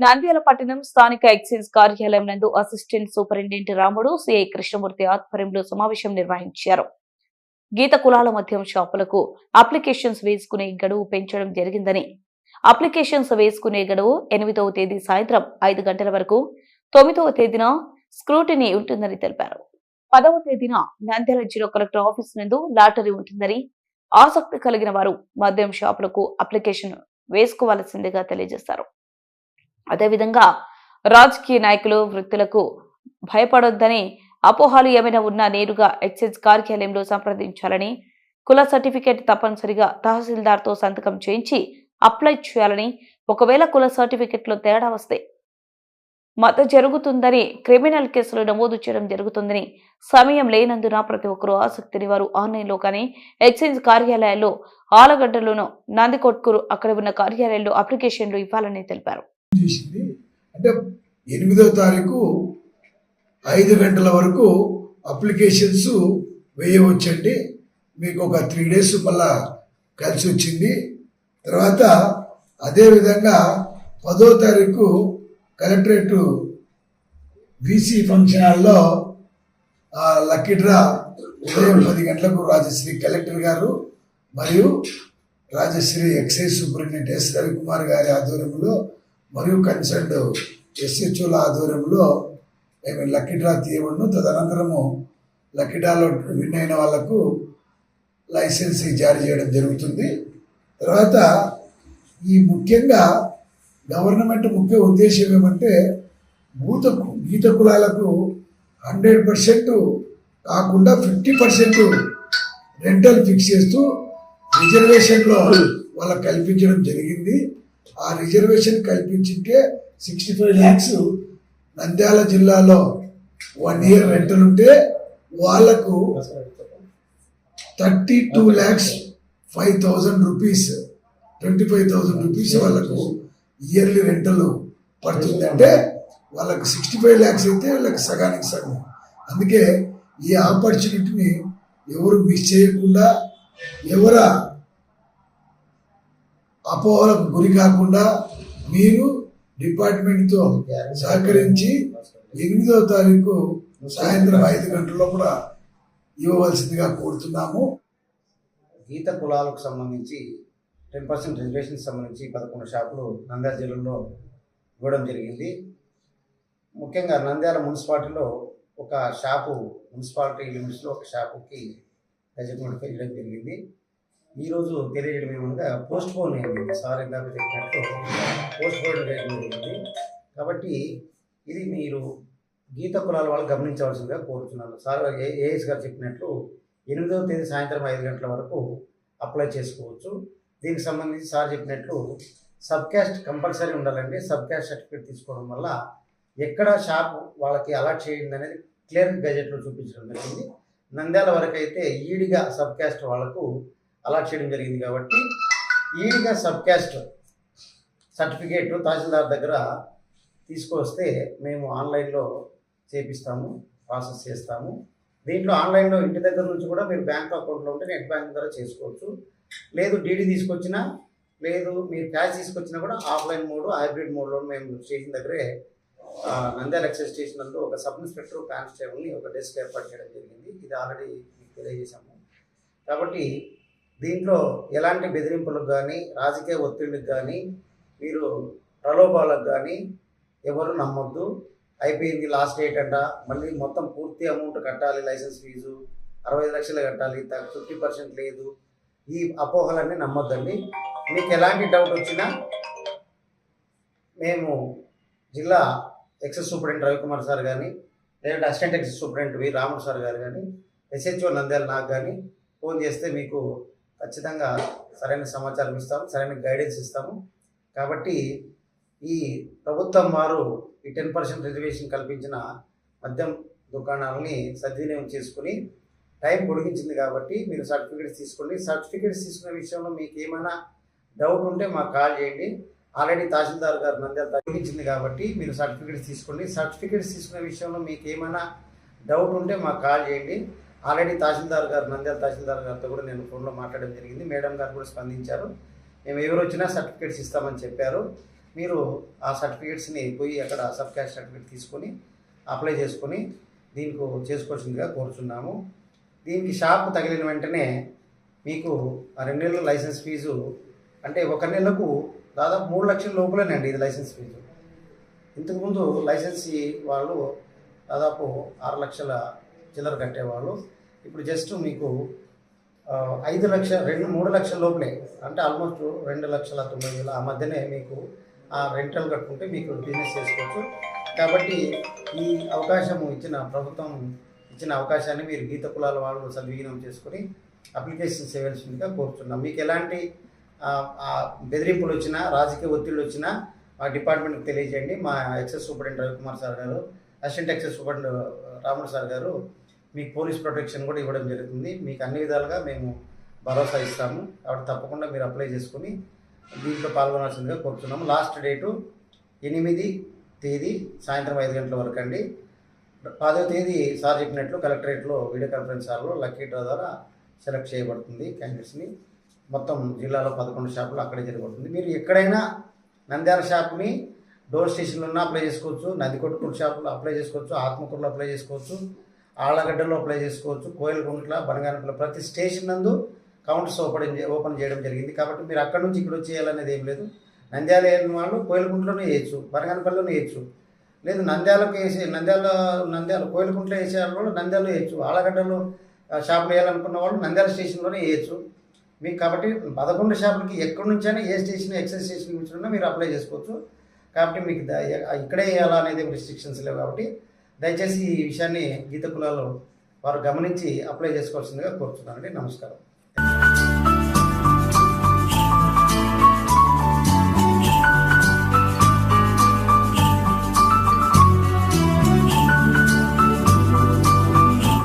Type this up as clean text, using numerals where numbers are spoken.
నంద్యాల పట్టణం స్థానిక ఎక్సైజ్ కార్యాలయం నందు అసిస్టెంట్ సూపరింటెండెంట్ రాముడు సిఐ కృష్ణమూర్తి ఆధ్వర్యంలో సమావేశం నిర్వహించారు. గీత కులాల మద్యం షాపులకు అప్లికేషన్స్ వేసుకునే గడువు పెంచడం జరిగిందని, అప్లికేషన్స్ వేసుకునే గడువు 8వ తేదీ సాయంత్రం 5 గంటల వరకు, 9వ తేదీన స్క్రూటినీ ఉంటుందని తెలిపారు. 10వ తేదీన నంద్యాల జిల్లా కలెక్టర్ ఆఫీస్ నందు లాటరీ ఉంటుందని, ఆసక్తి కలిగిన వారు మద్యం షాపులకు అప్లికేషన్ వేసుకోవాల్సిందిగా తెలియజేశారు. అదేవిధంగా రాజకీయ నాయకులు వృత్తులకు భయపడొద్దని, అపోహలు ఏమైనా ఉన్నా నేరుగా ఎక్సైజ్ కార్యాలయంలో సంప్రదించాలని, కుల సర్టిఫికేట్ తప్పనిసరిగా తహసీల్దార్తో సంతకం చేయించి అప్లై చేయాలని, ఒకవేళ కుల సర్టిఫికేట్లో తేడా వస్తే మత జరుగుతుందని, క్రిమినల్ కేసులు నమోదు చేయడం జరుగుతుందని, సమయం లేనందున ప్రతి ఒక్కరూ ఆసక్తిని వారు ఆన్లైన్లో కానీ ఎక్సైజ్ కార్యాలయాల్లో ఆలగడ్డలోనూ నందికొట్కూరు అక్కడ ఉన్న కార్యాలయాల్లో అప్లికేషన్లు ఇవ్వాలని తెలిపారు. అంటే 8వ తారీఖు 5 గంటల వరకు అప్లికేషన్స్ వేయవచ్చండి. మీకు ఒక 3 days మళ్ళా కలిసి వచ్చింది. తర్వాత అదేవిధంగా 10వ తారీఖు కలెక్టరేట్ బీసీ ఫంక్షన్ హాల్లో లక్కీ డ్రా ఉదయం 10 గంటలకు రాజశ్రీ కలెక్టర్ గారు మరియు Rajashri excise superintendent S Ravikumar గారి ఆధ్వర్యంలో మరియు కన్సర్న్డ్ ఎస్హెచ్ఓల ఆధ్వర్యంలో మేము లక్కీ డ్రా తీయబడును. తదనంతరము లక్కీ డ్రాలో విన్ అయిన వాళ్లకు లైసెన్స్ జారీ చేయడం జరుగుతుంది. తర్వాత ఈ ముఖ్యంగా గవర్నమెంట్ ముఖ్య ఉద్దేశం ఏమంటే గీత కులాలకు 100% కాకుండా 50% రెంటల్ ఫిక్స్ చేస్తూ రిజర్వేషన్లో వాళ్ళకు కల్పించడం జరిగింది. ఆ రిజర్వేషన్ కల్పించింటే 65 lakhs నంద్యాల జిల్లాలో 1 year రెంటల్ ఉంటే వాళ్లకు 32,05,000 rupees 25,000 rupees వాళ్ళకు ఇయర్లీ రెంటల్ పడుతుంది. అంటే వాళ్ళకు 65 lakhs అయితే వాళ్ళకి సగానికి సగం. అందుకే ఈ ఆపర్చునిటీని ఎవరు మిస్ చేయకుండా, ఎవర అపోహలకు గురి కాకుండా మీరు డిపార్ట్మెంట్తో సహకరించి 8వ తారీఖు సాయంత్రం 5 గంటల్లో కూడా ఇవ్వవలసిందిగా కోరుతున్నాము. గీత కులాలకు సంబంధించి 10% రిజర్వేషన్ సంబంధించి 11 షాపులు నంద్యాల జిల్లాలో ఇవ్వడం జరిగింది. ముఖ్యంగా నంద్యాల మున్సిపాలిటీలో ఒక షాపు, మున్సిపాలిటీ లిమిట్స్లో ఒక షాపుకి గజెట్ నోటిఫై చేయడం జరిగింది. ఈరోజు తెలియజేయడం ఏమనగా పోస్ట్ పోన్ అయింది. సార్ ఇందాక చెప్పినట్టు పోస్ట్ పోన్ చేయడం జరిగింది. కాబట్టి ఇది మీరు గీత కులాల వాళ్ళు గమనించవలసిందిగా కోరుతున్నాను. సార్ ఏఎస్ గారు చెప్పినట్లు 8వ తేదీ సాయంత్రం 5 గంటల వరకు అప్లై చేసుకోవచ్చు. దీనికి సంబంధించి సార్ చెప్పినట్లు సబ్ క్యాస్ట్ కంపల్సరీ ఉండాలండి. సబ్ క్యాస్ట్ సర్టిఫికేట్ తీసుకోవడం వల్ల ఎక్కడ షాప్ వాళ్ళకి అలాట్ చేయండి అనేది క్లియర్ గజెట్లో చూపించడం జరిగింది. నంద్యాల వరకు అయితే ఈడిగా సబ్ క్యాస్ట్ వాళ్లకు అలాట్ చేయడం జరిగింది. కాబట్టి ఈడిగా సబ్ క్యాస్ట్ సర్టిఫికేట్ తహసీల్దార్ దగ్గర తీసుకొస్తే మేము ఆన్లైన్లో చేపిస్తాము, ప్రాసెస్ చేస్తాము. దీంట్లో ఆన్లైన్లో ఇంటి దగ్గర నుంచి కూడా మీరు బ్యాంక్ అకౌంట్లో ఉంటే నెట్ బ్యాంక్ ద్వారా చేసుకోవచ్చు. లేదు డీడీ తీసుకొచ్చినా, లేదు మీరు క్యాష్ తీసుకొచ్చినా కూడా ఆఫ్లైన్ మోడ్, హైబ్రిడ్ మోడ్లో మేము స్టేషన్ దగ్గరే నంద్యాల ఎక్సైజ్ స్టేషన్ నందు ఒక సబ్ ఇన్స్పెక్టర్, కానిస్టేబుల్ని ఒక డెస్క్ ఏర్పాటు చేయడం జరిగింది. ఇది ఆల్రెడీ మీకు తెలియజేశాము. కాబట్టి దీంట్లో ఎలాంటి బెదిరింపులకు కానీ, రాజకీయ ఒత్తిడికి కానీ, మీరు ప్రలోభాలకు కానీ ఎవరు నమ్మొద్దు. అయిపోయింది, లాస్ట్ డేట్ అంట, మళ్ళీ మొత్తం పూర్తి అమౌంట్ కట్టాలి, లైసెన్స్ ఫీజు 65 లక్షలు కట్టాలి, 50% లేదు, ఈ అపోహలన్నీ నమ్మొద్దండి. మీకు ఎలాంటి డౌట్ వచ్చినా మేము జిల్లా ఎక్సైజ్ సూపరింటెండెంట్ రవికుమార్ సార్ కానీ, లేదంటే అసిస్టెంట్ ఎక్సైజ్ సూపరింటెండెంట్ వి రాముడు సార్ గారు కానీ, ఎస్హెచ్ఓ నంద్యాల నాకు కానీ ఫోన్ చేస్తే మీకు ఖచ్చితంగా సరైన సమాచారం ఇస్తాము, సరైన గైడెన్స్ ఇస్తాము. కాబట్టి ఈ ప్రభుత్వం వారు ఈ 10% రిజర్వేషన్ కల్పించిన మద్యం దుకాణాలని సద్వినియోగం చేసుకుని టైం పొడిగించింది. కాబట్టి మీరు సర్టిఫికేట్స్ తీసుకోండి. సర్టిఫికేట్స్ తీసుకునే విషయంలో మీకు ఏమైనా డౌట్ ఉంటే మాకు కాల్ చేయండి. ఆల్రెడీ తహసీల్దార్ గారు నంద్యాల తగ్గించింది కాబట్టి మీరు సర్టిఫికేట్స్ తీసుకోండి. సర్టిఫికేట్స్ తీసుకునే విషయంలో మీకు ఏమైనా డౌట్ ఉంటే మాకు కాల్ చేయండి. ఆల్రెడీ తహసీల్దార్ గారు, నంద్యాల తహసీల్దార్ గారితో కూడా నేను ఫోన్లో మాట్లాడడం జరిగింది. మేడం గారు కూడా స్పందించారు. మేము ఎవరు వచ్చినా సర్టిఫికేట్స్ ఇస్తామని చెప్పారు. మీరు ఆ సర్టిఫికేట్స్ని పోయి అక్కడ సబ్ క్యాస్ట్ సర్టిఫికేట్ తీసుకొని అప్లై చేసుకొని దీనికి చేసుకోవాల్సిందిగా కోరుచున్నాము. దీనికి షాప్ తగిలిన వెంటనే మీకు ఆ 2 నెలల లైసెన్స్ ఫీజు అంటే 1 నెలకు దాదాపు 3 లక్షల లోపలేనండి ఇది లైసెన్స్ ఫీజు. ఇంతకుముందు లైసెన్సీ వాళ్ళు దాదాపు 6 లక్షల చిల్లర కట్టేవాళ్ళు. ఇప్పుడు జస్ట్ మీకు 5 లక్షల 3 లక్షల లోపలే అంటే ఆల్మోస్ట్ 2,90,000 ఆ మధ్యనే మీకు ఆ రెంటల్ కట్టుకుంటే మీకు బిజినెస్ చేసుకోవచ్చు. కాబట్టి ఈ అవకాశం ప్రభుత్వం ఇచ్చిన అవకాశాన్ని మీరు గీత కులాల వాళ్ళు సద్వినియోగం చేసుకొని అప్లికేషన్ చేయవలసిందిగా కోరుతున్నాం. మీకు ఎలాంటి బెదిరింపులు వచ్చినా రాజకీయ ఒత్తిళ్ళు వచ్చినా మా డిపార్ట్మెంట్కి తెలియజేయండి. మా ఎక్సైజ్ సూపరింటెండెంట్ రవికుమార్ సార్ గారు, అసిస్టెంట్ ఎక్సైజ్ సూపరింటెండెంట్ రాముడు సార్ గారు మీకు పోలీస్ ప్రొటెక్షన్ కూడా ఇవ్వడం జరుగుతుంది. మీకు అన్ని విధాలుగా మేము భరోసా ఇస్తాము. కాబట్టి తప్పకుండా మీరు అప్లై చేసుకొని దీంట్లో పాల్గొనాల్సిందిగా కోరుతున్నాము. లాస్ట్ డేటు 8వ తేదీ సాయంత్రం 5 గంటల వరకు అండి. 10వ తేదీ సార్ చెప్పినట్లు కలెక్టరేట్లో వీడియో కాన్ఫరెన్స్ హాల్లో లక్కీ డ్రా ద్వారా సెలెక్ట్ చేయబడుతుంది క్యాండిడేట్స్ని. మొత్తం జిల్లాలో 11 షాపులు అక్కడే జరగబడుతుంది. మీరు ఎక్కడైనా నంద్యాల షాప్ని డోర్ స్టేషన్లో ఉన్న అప్లై చేసుకోవచ్చు, నందికొట్కూరు షాపులో అప్లై చేసుకోవచ్చు, ఆత్మకూరులో అప్లై చేసుకోవచ్చు, ఆళ్ళగడ్డలో అప్లై చేసుకోవచ్చు, కోయిలగుంట్ల, బనగానపల్లి ప్రతి స్టేషన్ నందు కౌంటర్స్ ఓపెన్ చేయడం జరిగింది. కాబట్టి మీరు అక్కడ నుంచి ఇక్కడ చేయాలనేది ఏం లేదు. నంద్యాల వేయని వాళ్ళు కోయిలగుంట్లోనే వేయచ్చు, బనగానపల్లిలోనే వేయచ్చు, లేదు నంద్యాలకు నంద్యాల కోయిలగుంట్లో వేసే వాళ్ళు నంద్యాలలో వేయచ్చు, ఆళ్ళగడ్డలో షాపులు వేయాలనుకున్న వాళ్ళు నంద్యాల స్టేషన్లోనే వేయచ్చు. మీకు కాబట్టి 11 షాపులకి ఎక్కడి నుంచైనా ఏ స్టేషన్ ఎక్సైజ్ స్టేషన్ నుంచి మీరు అప్లై చేసుకోవచ్చు. కాబట్టి మీకు ఇక్కడే వేయాలా అనేది రిస్ట్రిక్షన్స్ లేవు. కాబట్టి దయచేసి ఈ విషయాన్ని గీత కులాలు వారు గమనించి అప్లై చేసుకోవాల్సిందిగా కోరుతున్నానండి. నమస్కారం.